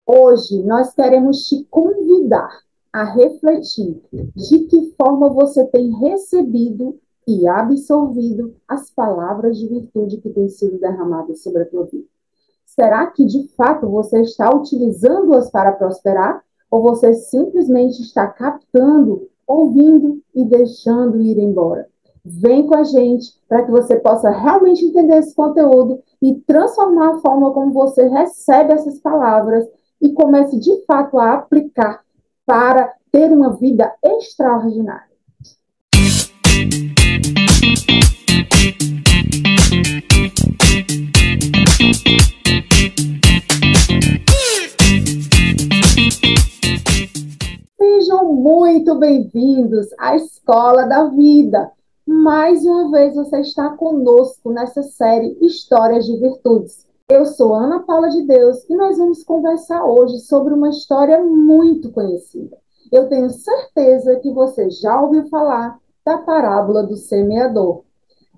Hoje nós queremos te convidar a refletir de que forma você tem recebido e absorvido as palavras de virtude que têm sido derramadas sobre a tua vida. Será que de fato você está utilizando-as para prosperar? Ou você simplesmente está captando, ouvindo e deixando ir embora? Vem com a gente para que você possa realmente entender esse conteúdo e transformar a forma como você recebe essas palavras e comece de fato a aplicar para ter uma vida extraordinária. Sejam muito bem-vindos à Escola da Vida. Mais uma vez você está conosco nessa série Histórias de Virtudes. Eu sou Ana Paula de Deus e nós vamos conversar hoje sobre uma história muito conhecida. Eu tenho certeza que você já ouviu falar da parábola do semeador,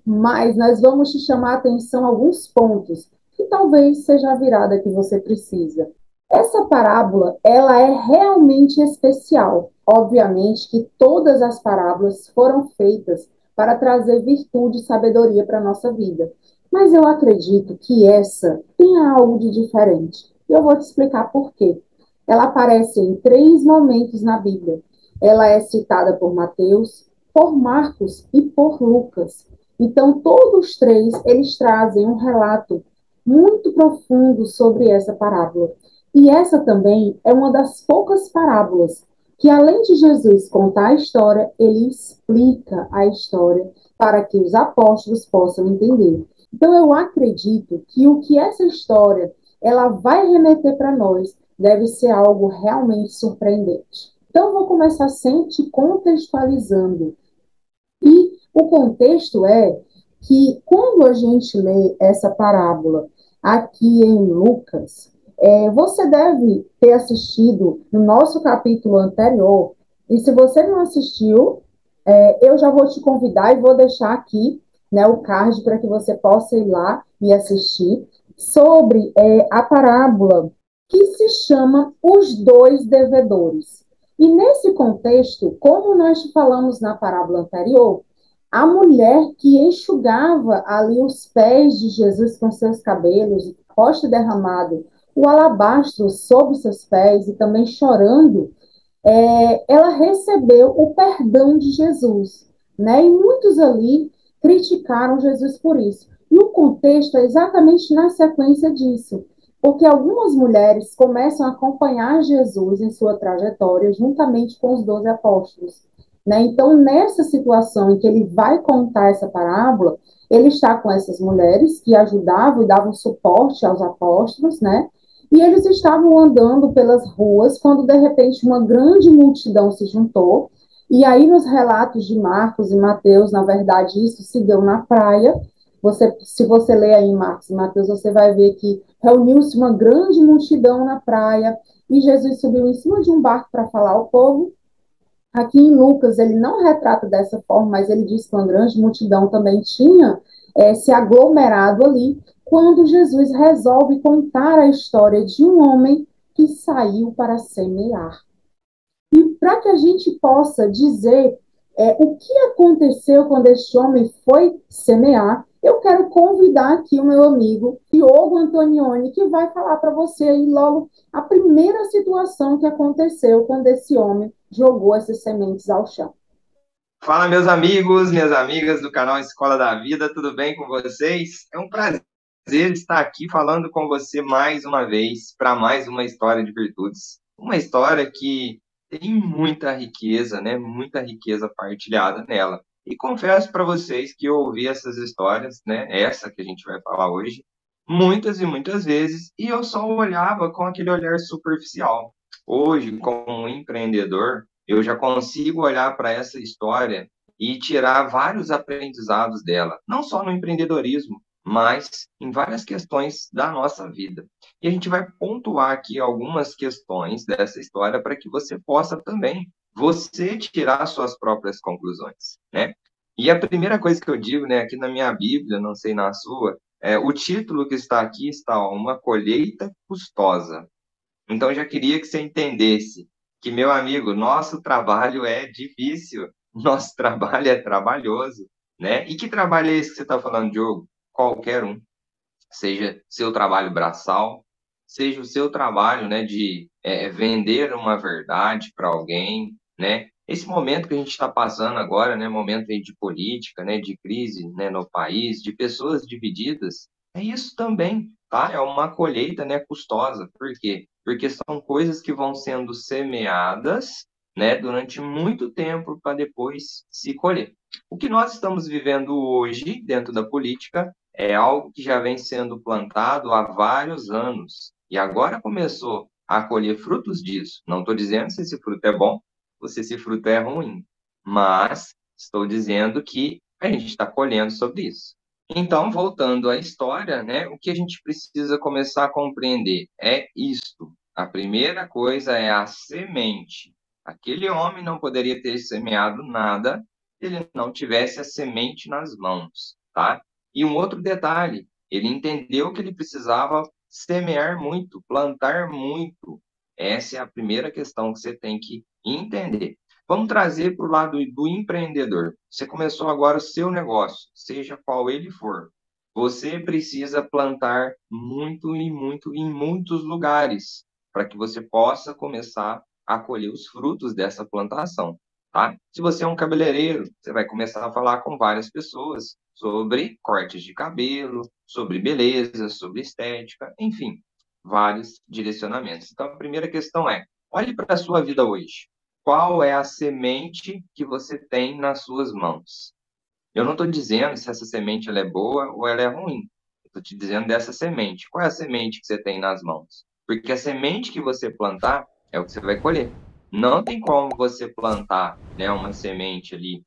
mas nós vamos te chamar a atenção a alguns pontos que talvez seja a virada que você precisa. Essa parábola, ela é realmente especial. Obviamente que todas as parábolas foram feitas para trazer virtude e sabedoria para a nossa vida. Mas eu acredito que essa tem algo de diferente. E eu vou te explicar por quê. Ela aparece em três momentos na Bíblia. Ela é citada por Mateus, por Marcos e por Lucas. Então, todos os três, eles trazem um relato muito profundo sobre essa parábola. E essa também é uma das poucas parábolas que, além de Jesus contar a história, ele explica a história para que os apóstolos possam entender. Então, eu acredito que o que essa história ela vai remeter para nós deve ser algo realmente surpreendente. Então, eu vou começar sempre te contextualizando. E o contexto é que, quando a gente lê essa parábola aqui em Lucas, você deve ter assistido no nosso capítulo anterior, e se você não assistiu, eu já vou te convidar e vou deixar aqui, né, o card para que você possa ir lá e assistir, sobre a parábola que se chama Os Dois Devedores. E nesse contexto, como nós te falamos na parábola anterior, a mulher que enxugava ali os pés de Jesus com seus cabelos, rosto derramado, o alabastro sobre seus pés e também chorando, ela recebeu o perdão de Jesus, né? E muitos ali criticaram Jesus por isso. E o contexto é exatamente na sequência disso, porque algumas mulheres começam a acompanhar Jesus em sua trajetória, juntamente com os 12 apóstolos. Né? Então, nessa situação em que ele vai contar essa parábola, ele está com essas mulheres que ajudavam e davam suporte aos apóstolos, né? E eles estavam andando pelas ruas quando, de repente, uma grande multidão se juntou. E aí, nos relatos de Marcos e Mateus, na verdade, isso se deu na praia. Se você ler aí Marcos e Mateus, você vai ver que reuniu-se uma grande multidão na praia e Jesus subiu em cima de um barco para falar ao povo. Aqui em Lucas, ele não retrata dessa forma, mas ele diz que uma grande multidão também tinha se aglomerado ali, quando Jesus resolve contar a história de um homem que saiu para semear. E para que a gente possa dizer o que aconteceu quando este homem foi semear, eu quero convidar aqui o meu amigo Diogo Antonioni, que vai falar para você aí logo a primeira situação que aconteceu quando esse homem jogou essas sementes ao chão. Fala, meus amigos, minhas amigas do canal Escola da Vida, tudo bem com vocês? É um prazer estar aqui falando com você mais uma vez para mais uma história de virtudes. Uma história que tem muita riqueza, né? Muita riqueza partilhada nela. E confesso para vocês que eu ouvi essas histórias, né? Essa que a gente vai falar hoje, muitas e muitas vezes, e eu só olhava com aquele olhar superficial. Hoje, como um empreendedor, eu já consigo olhar para essa história e tirar vários aprendizados dela, não só no empreendedorismo, mas em várias questões da nossa vida. E a gente vai pontuar aqui algumas questões dessa história para que você possa também, você tirar suas próprias conclusões, né? E a primeira coisa que eu digo, né, aqui na minha Bíblia, não sei na sua, o título que está aqui está ó, Uma Colheita Custosa. Então, eu já queria que você entendesse que, meu amigo, nosso trabalho é difícil, nosso trabalho é trabalhoso, né? E que trabalho é esse que você está falando, Diogo? Qualquer um, seja seu trabalho braçal, seja o seu trabalho, né, de vender uma verdade para alguém, né? Esse momento que a gente está passando agora, né, momento aí de política, né, de crise, né, no país, de pessoas divididas, é isso também, tá? É uma colheita, né, custosa. Por quê? Porque são coisas que vão sendo semeadas, né, durante muito tempo para depois se colher. O que nós estamos vivendo hoje dentro da política é algo que já vem sendo plantado há vários anos e agora começou a colher frutos disso. Não estou dizendo se esse fruto é bom ou se esse fruto é ruim, mas estou dizendo que a gente está colhendo sobre isso. Então, voltando à história, né, o que a gente precisa começar a compreender é isto. A primeira coisa é a semente. Aquele homem não poderia ter semeado nada se ele não tivesse a semente nas mãos, tá? E um outro detalhe, ele entendeu que ele precisava semear muito, plantar muito. Essa é a primeira questão que você tem que entender. Vamos trazer para o lado do empreendedor. Você começou agora o seu negócio, seja qual ele for. Você precisa plantar muito e muito em muitos lugares para que você possa começar a colher os frutos dessa plantação, tá? Se você é um cabeleireiro, você vai começar a falar com várias pessoas sobre cortes de cabelo, sobre beleza, sobre estética, enfim, vários direcionamentos. Então, a primeira questão é: olhe para a sua vida hoje. Qual é a semente que você tem nas suas mãos? Eu não estou dizendo se essa semente ela é boa ou ela é ruim. Estou te dizendo dessa semente. Qual é a semente que você tem nas mãos? Porque a semente que você plantar é o que você vai colher. Não tem como você plantar, né, uma semente ali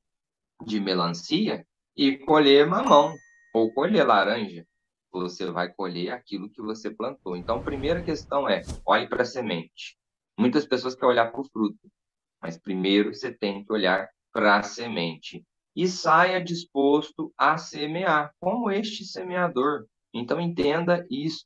de melancia e colher mamão ou colher laranja. Você vai colher aquilo que você plantou. Então, a primeira questão é: olhe para a semente. Muitas pessoas querem olhar para o fruto, mas primeiro você tem que olhar para a semente. E saia disposto a semear, como este semeador. Então, entenda isso.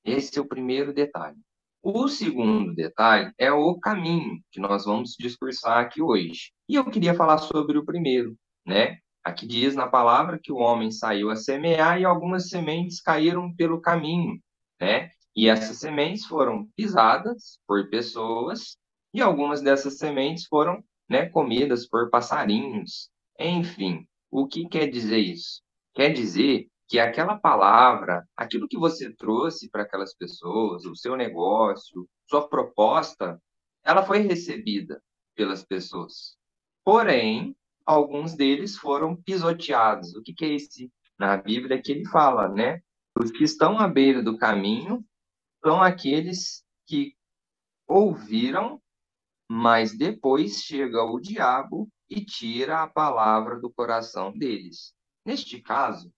Esse é o primeiro detalhe. O segundo detalhe é o caminho que nós vamos discursar aqui hoje. E eu queria falar sobre o primeiro, né? Aqui diz na palavra que o homem saiu a semear e algumas sementes caíram pelo caminho, né? E essas sementes foram pisadas por pessoas e algumas dessas sementes foram, né, comidas por passarinhos. Enfim, o que quer dizer isso? Quer dizer que aquela palavra, aquilo que você trouxe para aquelas pessoas, o seu negócio, sua proposta, ela foi recebida pelas pessoas. Porém, alguns deles foram pisoteados. O que que é esse na Bíblia que ele fala, né? Os que estão à beira do caminho são aqueles que ouviram, mas depois chega o diabo e tira a palavra do coração deles. Neste caso,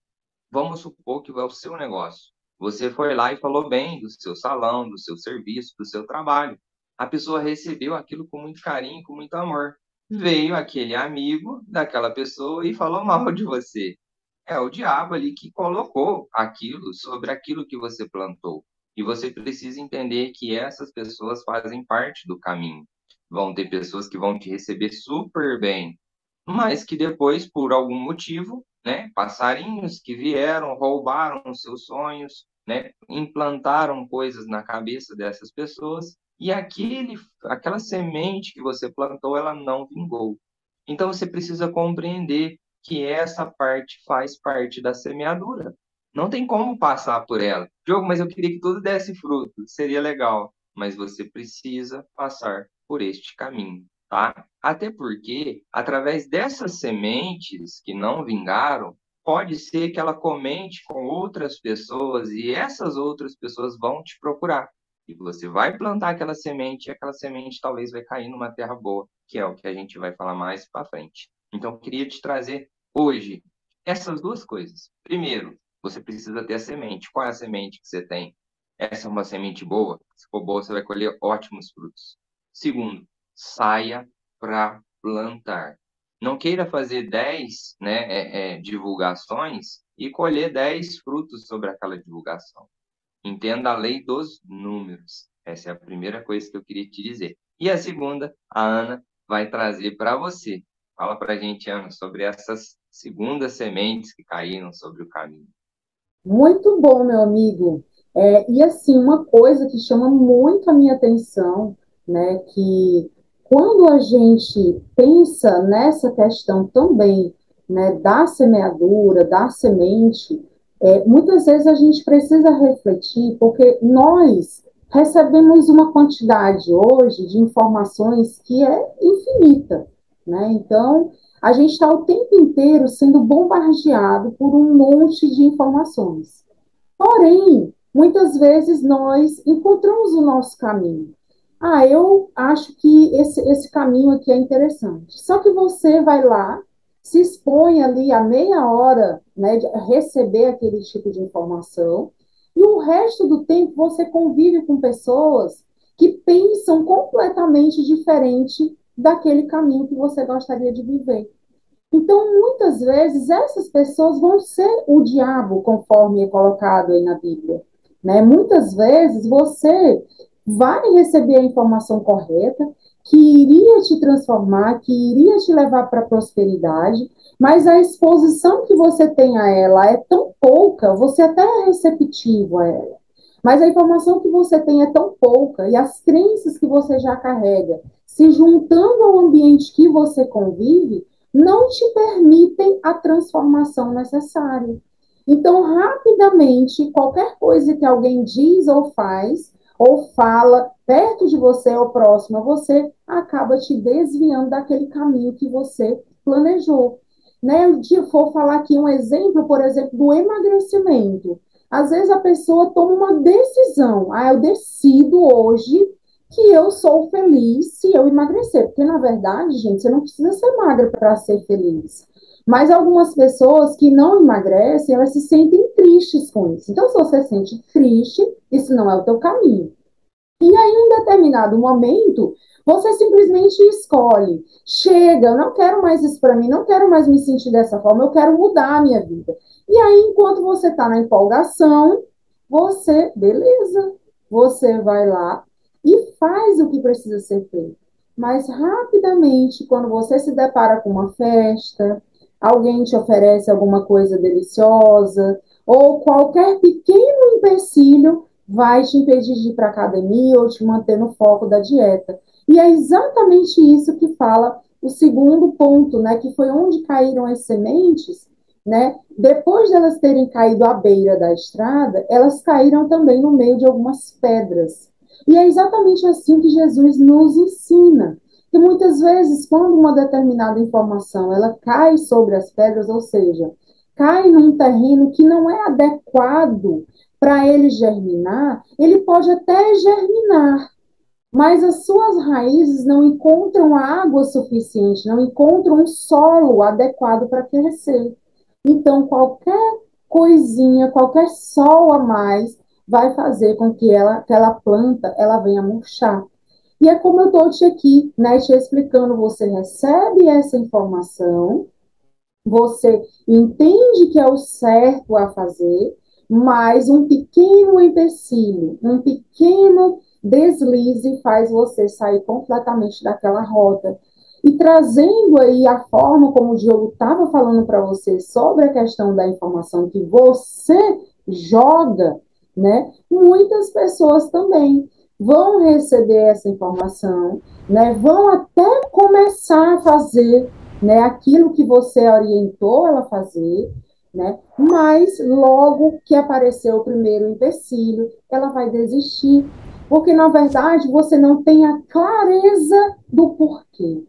vamos supor que é o seu negócio. Você foi lá e falou bem do seu salão, do seu serviço, do seu trabalho. A pessoa recebeu aquilo com muito carinho, com muito amor. Veio aquele amigo daquela pessoa e falou mal de você. É o diabo ali que colocou aquilo sobre aquilo que você plantou. E você precisa entender que essas pessoas fazem parte do caminho. Vão ter pessoas que vão te receber super bem, mas que depois, por algum motivo, né, passarinhos que vieram, roubaram os seus sonhos, né, implantaram coisas na cabeça dessas pessoas e aquela semente que você plantou, ela não vingou. Então você precisa compreender que essa parte faz parte da semeadura. Não tem como passar por ela. Diogo, mas eu queria que tudo desse fruto, seria legal, mas você precisa passar por este caminho, tá? Até porque, através dessas sementes que não vingaram, pode ser que ela comente com outras pessoas e essas outras pessoas vão te procurar. E você vai plantar aquela semente e aquela semente talvez vai cair numa terra boa, que é o que a gente vai falar mais para frente. Então, eu queria te trazer hoje essas duas coisas. Primeiro, você precisa ter a semente. Qual é a semente que você tem? Essa é uma semente boa? Se for boa, você vai colher ótimos frutos. Segundo, saia para plantar. Não queira fazer 10, né, divulgações e colher 10 frutos sobre aquela divulgação. Entenda a lei dos números. Essa é a primeira coisa que eu queria te dizer. E a segunda, a Ana vai trazer para você. Fala para a gente, Ana, sobre essas segundas sementes que caíram sobre o caminho. Muito bom, meu amigo. E assim, uma coisa que chama muito a minha atenção, né, que quando a gente pensa nessa questão também, né, da semeadura, da semente, muitas vezes a gente precisa refletir, porque nós recebemos uma quantidade hoje de informações que é infinita, né? Então, a gente está o tempo inteiro sendo bombardeado por um monte de informações. Porém, muitas vezes nós encontramos o nosso caminho. Ah, eu acho que esse caminho aqui é interessante. Só que você vai lá, se expõe ali a meia hora, né, de receber aquele tipo de informação, e o resto do tempo você convive com pessoas que pensam completamente diferente daquele caminho que você gostaria de viver. Então, muitas vezes, essas pessoas vão ser o diabo, conforme é colocado aí na Bíblia. Né? Muitas vezes, você vai receber a informação correta, que iria te transformar, que iria te levar para a prosperidade, mas a exposição que você tem a ela é tão pouca, você até é receptivo a ela. Mas a informação que você tem é tão pouca, e as crenças que você já carrega, se juntando ao ambiente que você convive, não te permitem a transformação necessária. Então, rapidamente, qualquer coisa que alguém diz ou faz, ou fala perto de você ou próximo a você, acaba te desviando daquele caminho que você planejou. Né? Eu vou falar aqui um exemplo, por exemplo, do emagrecimento. Às vezes a pessoa toma uma decisão. Ah, eu decido hoje que eu sou feliz se eu emagrecer. Porque, na verdade, gente, você não precisa ser magra para ser feliz. Mas algumas pessoas que não emagrecem, elas se sentem tristes com isso. Então, se você se sente triste, isso não é o teu caminho. E aí, em determinado momento, você simplesmente escolhe. Chega, eu não quero mais isso para mim, não quero mais me sentir dessa forma, eu quero mudar a minha vida. E aí, enquanto você está na empolgação, beleza, você vai lá e faz o que precisa ser feito. Mas rapidamente, quando você se depara com uma festa, alguém te oferece alguma coisa deliciosa, ou qualquer pequeno empecilho, vai te impedir de ir para a academia ou te manter no foco da dieta. E é exatamente isso que fala o segundo ponto, né, que foi onde caíram as sementes, né? Depois de elas terem caído à beira da estrada, elas caíram também no meio de algumas pedras. E é exatamente assim que Jesus nos ensina. Que muitas vezes, quando uma determinada informação ela cai sobre as pedras, ou seja, cai num terreno que não é adequado para ele germinar, ele pode até germinar, mas as suas raízes não encontram água suficiente, não encontram um solo adequado para crescer. Então, qualquer coisinha, qualquer sol a mais vai fazer com que aquela planta ela venha murchar. E é como eu estou aqui, né, te explicando, você recebe essa informação, você entende que é o certo a fazer, mas um pequeno empecilho, um pequeno deslize faz você sair completamente daquela rota. E trazendo aí a forma como o Diogo estava falando para você sobre a questão da informação que você joga, né? Muitas pessoas também vão receber essa informação, né? Vão até começar a fazer, né, aquilo que você orientou ela a fazer, né? Mas logo que apareceu o primeiro empecilho, ela vai desistir, porque na verdade você não tem a clareza do porquê,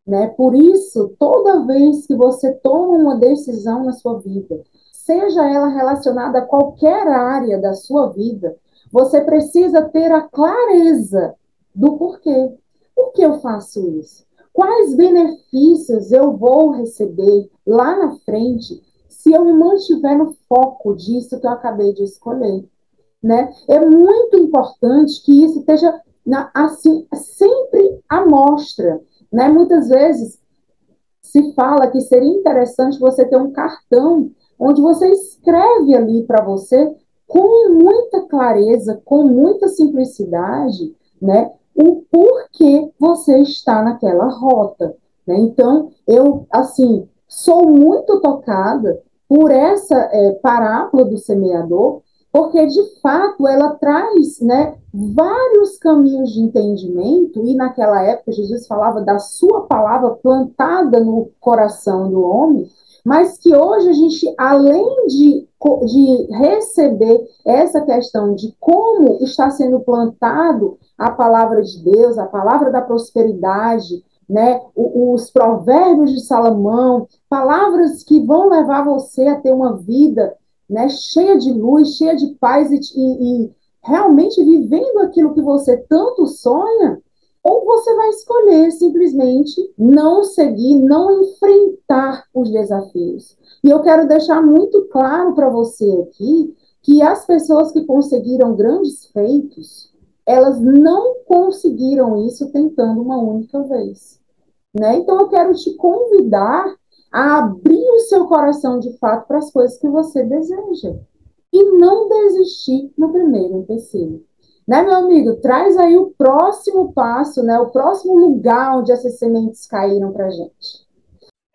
né? Por isso, toda vez que você toma uma decisão na sua vida, seja ela relacionada a qualquer área da sua vida, você precisa ter a clareza do porquê. Por que eu faço isso? Quais benefícios eu vou receber lá na frente se eu me mantiver no foco disso que eu acabei de escolher? Né? É muito importante que isso esteja assim, sempre à mostra. Né? Muitas vezes se fala que seria interessante você ter um cartão onde você escreve ali para você com muita clareza, com muita simplicidade, né, o porquê você está naquela rota, né? Então, eu, assim, sou muito tocada por essa parábola do semeador, porque, de fato, ela traz, né, vários caminhos de entendimento, e naquela época Jesus falava da sua palavra plantada no coração do homem, mas que hoje a gente, além de receber essa questão de como está sendo plantado a palavra de Deus, a palavra da prosperidade, né, os provérbios de Salomão, palavras que vão levar você a ter uma vida, né, cheia de luz, cheia de paz e realmente vivendo aquilo que você tanto sonha, ou você vai escolher simplesmente não seguir, não enfrentar os desafios. E eu quero deixar muito claro para você aqui que as pessoas que conseguiram grandes feitos, elas não conseguiram isso tentando uma única vez, né? Então eu quero te convidar a abrir o seu coração de fato para as coisas que você deseja e não desistir no primeiro empecilho. Né, meu amigo? Traz aí o próximo passo, né? O próximo lugar onde essas sementes caíram para gente.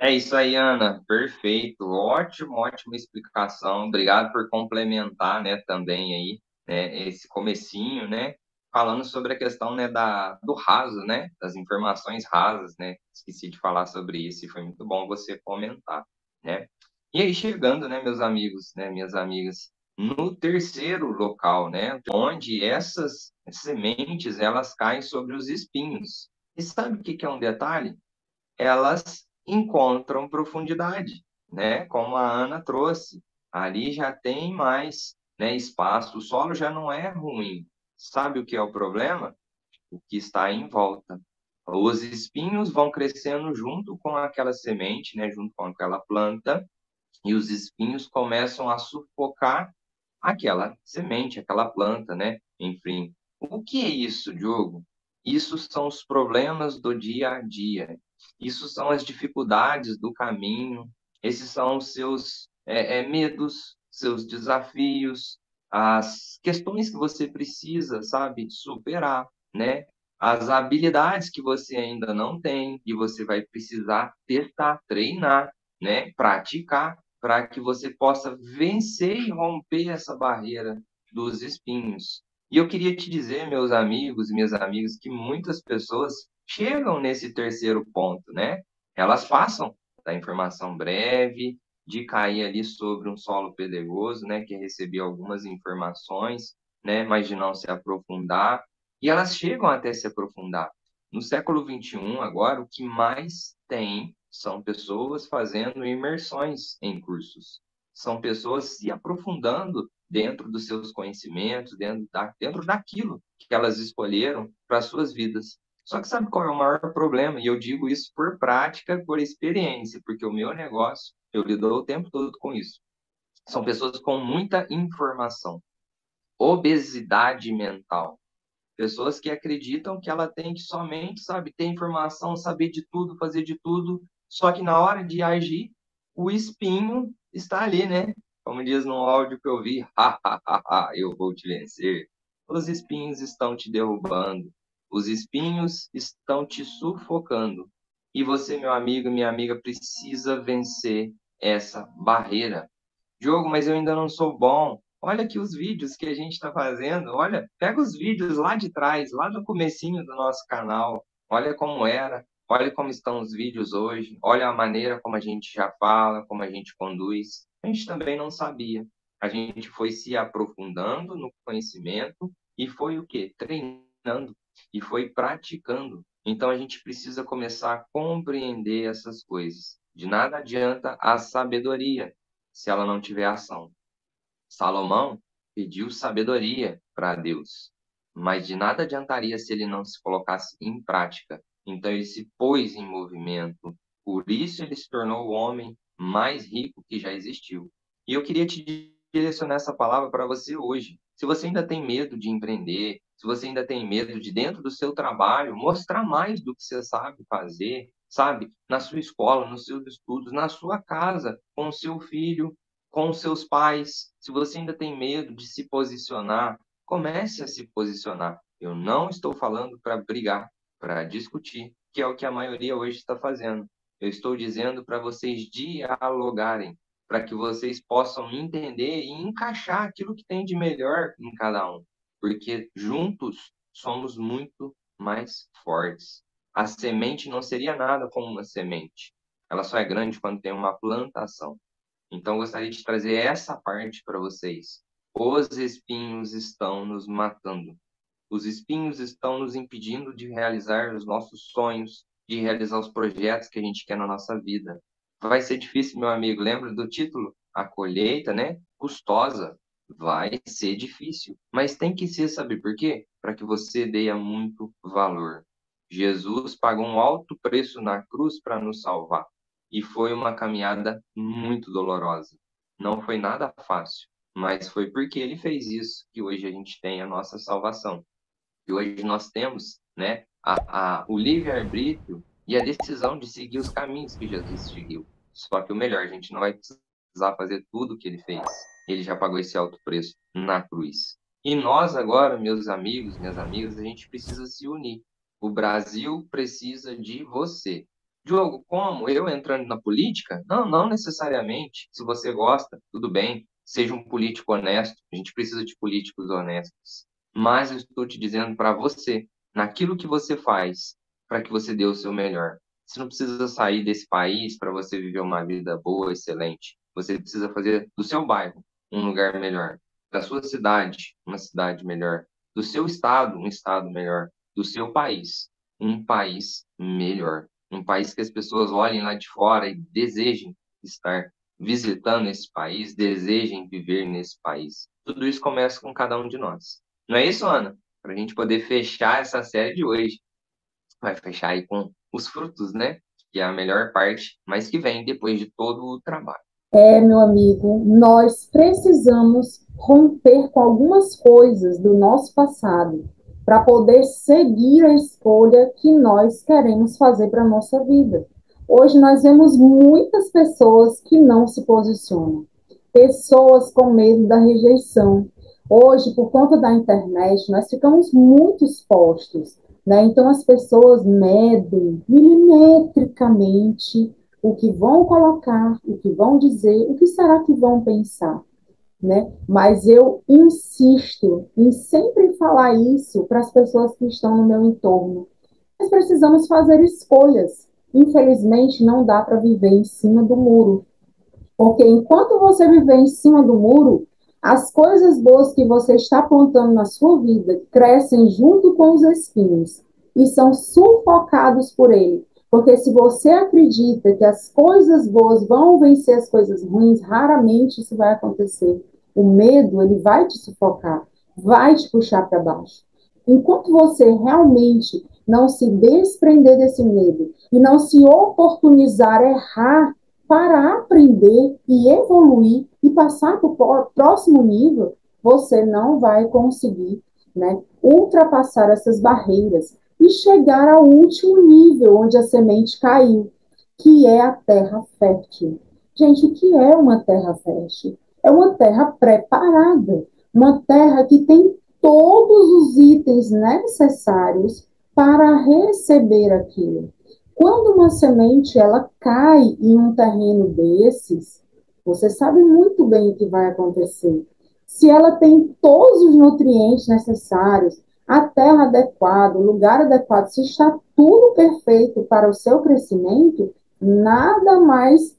É isso aí, Ana. Perfeito. Ótimo, ótima explicação. Obrigado por complementar, né, também aí, né, esse comecinho, né, falando sobre a questão, né, do raso, né, das informações rasas, né. Esqueci de falar sobre isso e foi muito bom você comentar, né. E aí chegando, né, meus amigos, né, minhas amigas, no terceiro local, né, onde essas sementes elas caem sobre os espinhos. E sabe o que que é um detalhe? Elas encontram profundidade, né? Como a Ana trouxe, ali já tem mais, né, espaço, o solo já não é ruim. Sabe o que é o problema? O que está em volta. Os espinhos vão crescendo junto com aquela semente, né, junto com aquela planta, e os espinhos começam a sufocar aquela semente, aquela planta, né? Enfim, o que é isso, Diogo? Isso são os problemas do dia a dia. Isso são as dificuldades do caminho. Esses são os seus medos, seus desafios, as questões que você precisa, sabe, superar, né? As habilidades que você ainda não tem e você vai precisar testar, treinar, né? Praticar para que você possa vencer e romper essa barreira dos espinhos. E eu queria te dizer, meus amigos e minhas amigas, que muitas pessoas chegam nesse terceiro ponto, né? Elas passam da informação breve, de cair ali sobre um solo pedregoso, né? Que receber algumas informações, né? Mas de não se aprofundar. E elas chegam até se aprofundar. No século XXI, agora, o que mais tem são pessoas fazendo imersões em cursos. São pessoas se aprofundando dentro dos seus conhecimentos, dentro daquilo que elas escolheram para as suas vidas. Só que sabe qual é o maior problema? E eu digo isso por prática, por experiência, porque o meu negócio, eu lido o tempo todo com isso. São pessoas com muita informação, obesidade mental. Pessoas que acreditam que ela tem que somente, sabe, ter informação, saber de tudo, fazer de tudo, só que na hora de agir, o espinho está ali, né? Como diz no áudio que eu vi, ha, ha, ha, ha, eu vou te vencer. Os espinhos estão te derrubando, os espinhos estão te sufocando. E você, meu amigo, minha amiga, precisa vencer essa barreira. Diogo, mas eu ainda não sou bom. Olha aqui os vídeos que a gente está fazendo. Olha, pega os vídeos lá de trás, lá do comecinho do nosso canal. Olha como era. Olha como estão os vídeos hoje. Olha a maneira como a gente já fala, como a gente conduz. A gente também não sabia. A gente foi se aprofundando no conhecimento e foi o quê? Treinando e foi praticando. Então a gente precisa começar a compreender essas coisas. De nada adianta a sabedoria se ela não tiver ação. Salomão pediu sabedoria para Deus, mas de nada adiantaria se ele não se colocasse em prática. Então ele se pôs em movimento. Por isso ele se tornou o homem mais rico que já existiu. E eu queria te direcionar essa palavra para você hoje. Se você ainda tem medo de empreender, se você ainda tem medo de dentro do seu trabalho mostrar mais do que você sabe fazer, sabe? Na sua escola, nos seus estudos, na sua casa, com o seu filho, com seus pais. Se você ainda tem medo de se posicionar, comece a se posicionar. Eu não estou falando para brigar, para discutir, que é o que a maioria hoje está fazendo. Eu estou dizendo para vocês dialogarem, para que vocês possam entender e encaixar aquilo que tem de melhor em cada um, porque juntos somos muito mais fortes. A semente não seria nada como uma semente. Ela só é grande quando tem uma plantação. Então, eu gostaria de trazer essa parte para vocês. Os espinhos estão nos matando. Os espinhos estão nos impedindo de realizar os nossos sonhos, de realizar os projetos que a gente quer na nossa vida. Vai ser difícil, meu amigo. Lembra do título? A colheita, né? Custosa. Vai ser difícil. Mas tem que ser, sabe por quê? Para que você dê muito valor. Jesus pagou um alto preço na cruz para nos salvar. E foi uma caminhada muito dolorosa. Não foi nada fácil, mas foi porque ele fez isso que hoje a gente tem a nossa salvação. E hoje nós temos, né, o livre-arbítrio e a decisão de seguir os caminhos que Jesus seguiu. Só que o melhor, a gente não vai precisar fazer tudo o que ele fez. Ele já pagou esse alto preço na cruz. E nós agora, meus amigos, minhas amigas, a gente precisa se unir. O Brasil precisa de você. Diogo, como? Eu entrando na política? Não, não necessariamente. Se você gosta, tudo bem. Seja um político honesto. A gente precisa de políticos honestos. Mas eu estou te dizendo para você, naquilo que você faz, para que você dê o seu melhor. Você não precisa sair desse país para você viver uma vida boa, excelente. Você precisa fazer do seu bairro um lugar melhor, da sua cidade uma cidade melhor, do seu estado um estado melhor, do seu país um país melhor. Um país que as pessoas olhem lá de fora e desejem estar visitando esse país, desejem viver nesse país. Tudo isso começa com cada um de nós. Não é isso, Ana? Para a gente poder fechar essa série de hoje. Vai fechar aí com os frutos, né? Que é a melhor parte, mas que vem depois de todo o trabalho. Meu amigo, nós precisamos romper com algumas coisas do nosso passado para poder seguir a escolha que nós queremos fazer para a nossa vida. Hoje nós vemos muitas pessoas que não se posicionam, pessoas com medo da rejeição. Hoje, por conta da internet, nós ficamos muito expostos, né? Então as pessoas medem milimetricamente o que vão colocar, o que vão dizer, o que será que vão pensar, né? Mas eu insisto em sempre falar isso para as pessoas que estão no meu entorno. Nós precisamos fazer escolhas. Infelizmente, não dá para viver em cima do muro. Porque enquanto você viver em cima do muro, as coisas boas que você está plantando na sua vida crescem junto com os espinhos e são sufocados por ele. Porque se você acredita que as coisas boas vão vencer as coisas ruins, raramente isso vai acontecer. O medo, ele vai te sufocar, vai te puxar para baixo. Enquanto você realmente não se desprender desse medo e não se oportunizar errar para aprender e evoluir e passar para o próximo nível, você não vai conseguir, né, ultrapassar essas barreiras e chegar ao último nível onde a semente caiu, que é a terra fértil. Gente, o que é uma terra fértil? É uma terra preparada, uma terra que tem todos os itens necessários para receber aquilo. Quando uma semente ela cai em um terreno desses, você sabe muito bem o que vai acontecer. Se ela tem todos os nutrientes necessários, a terra adequada, o lugar adequado, se está tudo perfeito para o seu crescimento, nada mais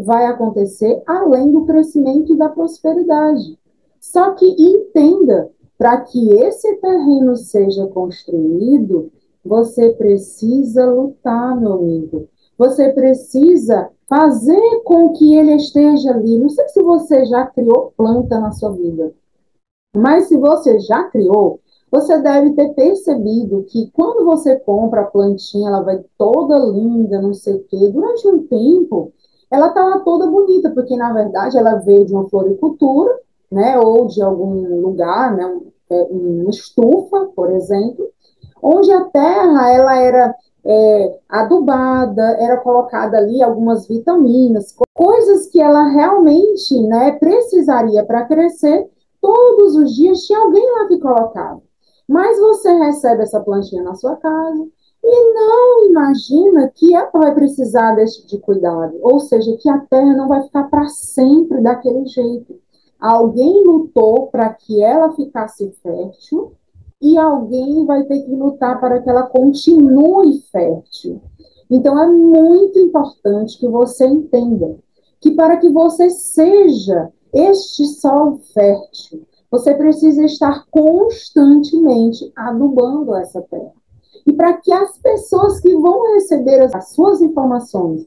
vai acontecer além do crescimento e da prosperidade. Só que entenda, para que esse terreno seja construído, você precisa lutar, meu amigo. Você precisa fazer com que ele esteja ali. Não sei se você já criou planta na sua vida, mas se você já criou, você deve ter percebido que quando você compra a plantinha, ela vai toda linda, não sei o quê. Durante um tempo, ela está lá toda bonita, porque na verdade ela veio de uma floricultura, né, ou de algum lugar, né, uma estufa, por exemplo, onde a terra ela era adubada, era colocada ali algumas vitaminas, coisas que ela realmente, né, precisaria para crescer, todos os dias tinha alguém lá que colocava. Mas você recebe essa plantinha na sua casa e não imagina que ela vai precisar desse tipo de cuidado, ou seja, que a terra não vai ficar para sempre daquele jeito. Alguém lutou para que ela ficasse fértil e alguém vai ter que lutar para que ela continue fértil. Então, é muito importante que você entenda que para que você seja este solo fértil, você precisa estar constantemente adubando essa terra. E para que as pessoas que vão receber as suas informações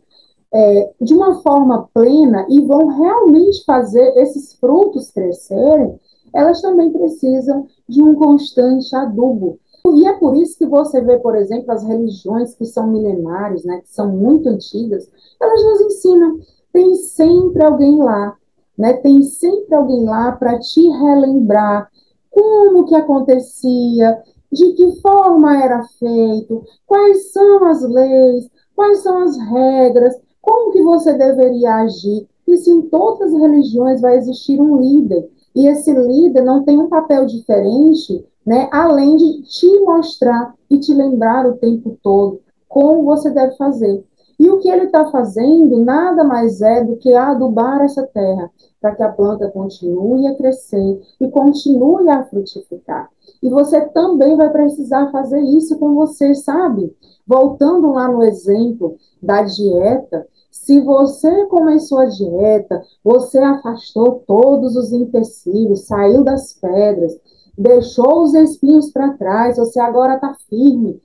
de uma forma plena e vão realmente fazer esses frutos crescerem, elas também precisam de um constante adubo. E é por isso que você vê, por exemplo, as religiões que são milenares, né, que são muito antigas, elas nos ensinam, tem sempre alguém lá, né, tem sempre alguém lá para te relembrar como que acontecia, de que forma era feito, quais são as leis, quais são as regras, como que você deveria agir. Isso em todas as religiões vai existir um líder. E esse líder não tem um papel diferente, né, além de te mostrar e te lembrar o tempo todo como você deve fazer. E o que ele está fazendo nada mais é do que adubar essa terra, para que a planta continue a crescer e continue a frutificar. E você também vai precisar fazer isso com você, sabe? Voltando lá no exemplo da dieta, se você começou a dieta, você afastou todos os empecilhos, saiu das pedras, deixou os espinhos para trás, você agora está firme.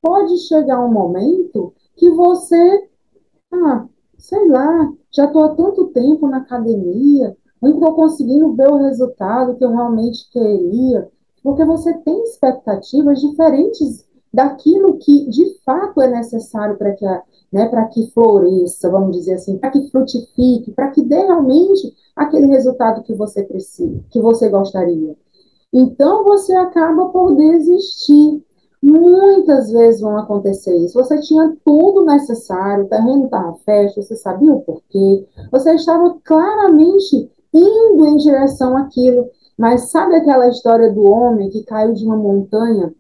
Pode chegar um momento que você, ah, sei lá, já estou há tanto tempo na academia, não estou conseguindo ver o resultado que eu realmente queria, porque você tem expectativas diferentes daquilo que de fato é necessário para que, né, para que floresça, vamos dizer assim, para que frutifique, para que dê realmente aquele resultado que você precisa, que você gostaria. Então você acaba por desistir. Muitas vezes vão acontecer isso. Você tinha tudo necessário, o terreno estava fértil, você sabia o porquê, você estava claramente indo em direção àquilo. Mas sabe aquela história do homem que caiu de uma montanha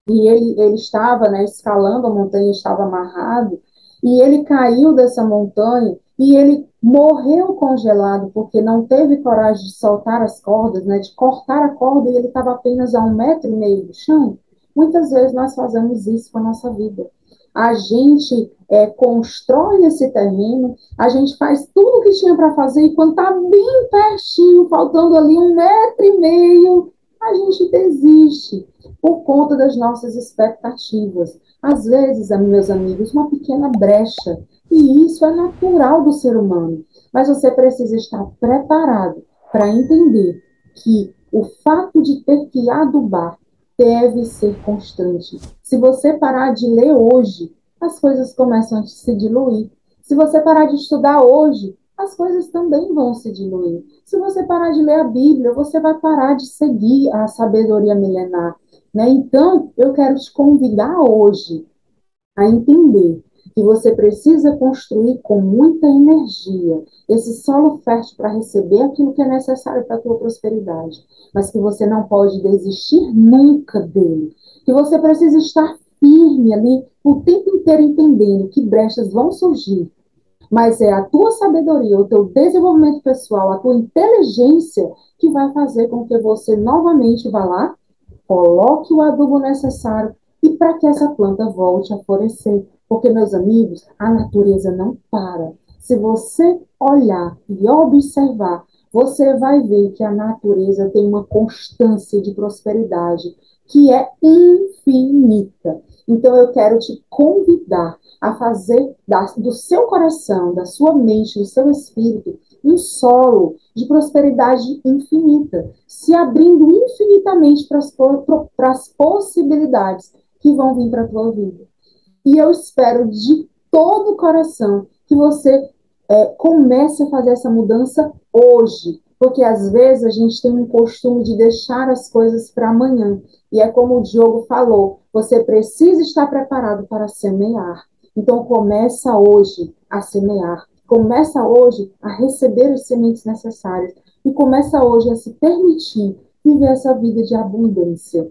e ele estava, né, escalando a montanha, estava amarrado, e ele caiu dessa montanha e ele morreu congelado porque não teve coragem de soltar as cordas, né, de cortar a corda, e ele estava apenas a 1,5 metros do chão. Muitas vezes nós fazemos isso com a nossa vida. A gente constrói esse terreno, a gente faz tudo o que tinha para fazer, e quando está bem pertinho, faltando ali 1,5 metros, a gente desiste por conta das nossas expectativas. Às vezes, meus amigos, uma pequena brecha, e isso é natural do ser humano, mas você precisa estar preparado para entender que o fato de ter que adubar deve ser constante. Se você parar de ler hoje, as coisas começam a se diluir. Se você parar de estudar hoje, as coisas também vão se diluir. Se você parar de ler a Bíblia, você vai parar de seguir a sabedoria milenar, né? Então, eu quero te convidar hoje a entender que você precisa construir com muita energia esse solo fértil para receber aquilo que é necessário para a tua prosperidade, mas que você não pode desistir nunca dele, que você precisa estar firme ali o tempo inteiro entendendo que brechas vão surgir, mas é a tua sabedoria, o teu desenvolvimento pessoal, a tua inteligência que vai fazer com que você novamente vá lá, coloque o adubo necessário e para que essa planta volte a florescer. Porque, meus amigos, a natureza não para. Se você olhar e observar, você vai ver que a natureza tem uma constância de prosperidade que é infinita. Então, eu quero te convidar a fazer do seu coração, da sua mente, do seu espírito, um solo de prosperidade infinita, se abrindo infinitamente para as possibilidades que vão vir para a tua vida. E eu espero de todo o coração que você comece a fazer essa mudança hoje, porque às vezes a gente tem um costume de deixar as coisas para amanhã. E é como o Diogo falou, você precisa estar preparado para semear. Então começa hoje a semear. Começa hoje a receber os sementes necessários e começa hoje a se permitir viver essa vida de abundância.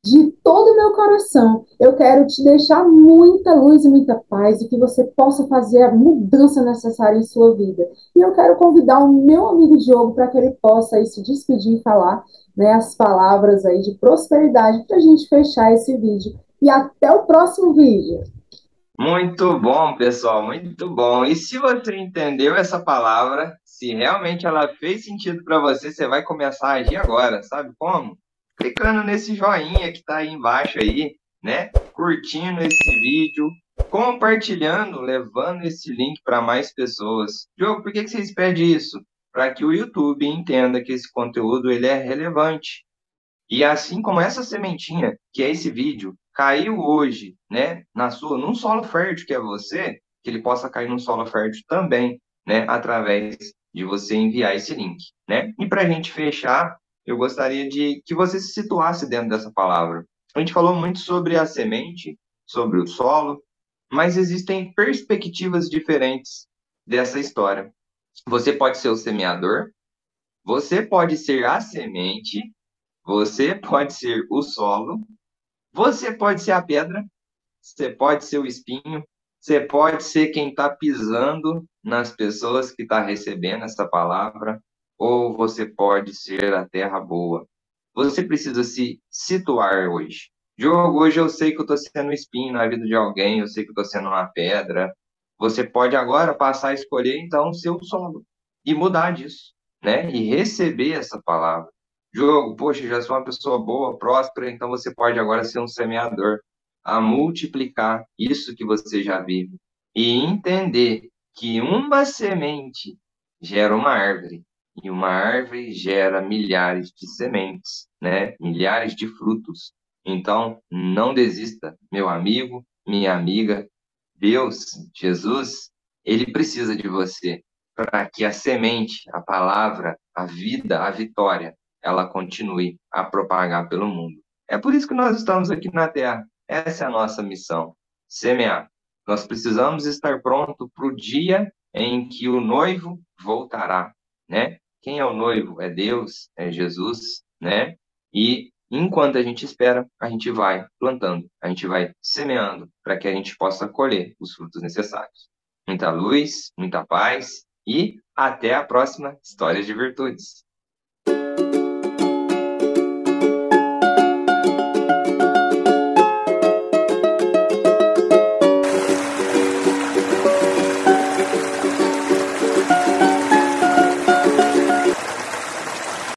De todo o meu coração, eu quero te deixar muita luz e muita paz e que você possa fazer a mudança necessária em sua vida. E eu quero convidar o meu amigo Diogo para que ele possa aí se despedir e falar, né, as palavras aí de prosperidade para a gente fechar esse vídeo. E até o próximo vídeo. Muito bom, pessoal, muito bom. E se você entendeu essa palavra, se realmente ela fez sentido para você, você vai começar a agir agora, sabe como? Clicando nesse joinha que está aí embaixo aí, né? Curtindo esse vídeo, compartilhando, levando esse link para mais pessoas. Diogo, por que que vocês pedem isso? Para que o YouTube entenda que esse conteúdo ele é relevante. E assim como essa sementinha, que é esse vídeo, caiu hoje, né, num solo fértil que é você, que ele possa cair num solo fértil também, né, através de você enviar esse link, né? E para a gente fechar, eu gostaria de que você se situasse dentro dessa palavra. A gente falou muito sobre a semente, sobre o solo, mas existem perspectivas diferentes dessa história. Você pode ser o semeador, você pode ser a semente, você pode ser o solo, você pode ser a pedra, você pode ser o espinho, você pode ser quem está pisando nas pessoas que está recebendo essa palavra, ou você pode ser a terra boa. Você precisa se situar hoje. Diogo, hoje eu sei que eu estou sendo um espinho na vida de alguém, eu sei que eu estou sendo uma pedra. Você pode agora passar a escolher, então, o seu solo e mudar disso, né? E receber essa palavra. Diogo, poxa, já sou uma pessoa boa, próspera, então você pode agora ser um semeador, a multiplicar isso que você já vive e entender que uma semente gera uma árvore e uma árvore gera milhares de sementes, né? Milhares de frutos. Então, não desista, meu amigo, minha amiga. Deus, Jesus, ele precisa de você para que a semente, a palavra, a vida, a vitória, ela continue a propagar pelo mundo. É por isso que nós estamos aqui na Terra. Essa é a nossa missão, semear. Nós precisamos estar pronto para o dia em que o noivo voltará, né? Quem é o noivo? É Deus, é Jesus, né? E enquanto a gente espera, a gente vai plantando, a gente vai semeando para que a gente possa colher os frutos necessários. Muita luz, muita paz e até a próxima Histórias de Virtudes.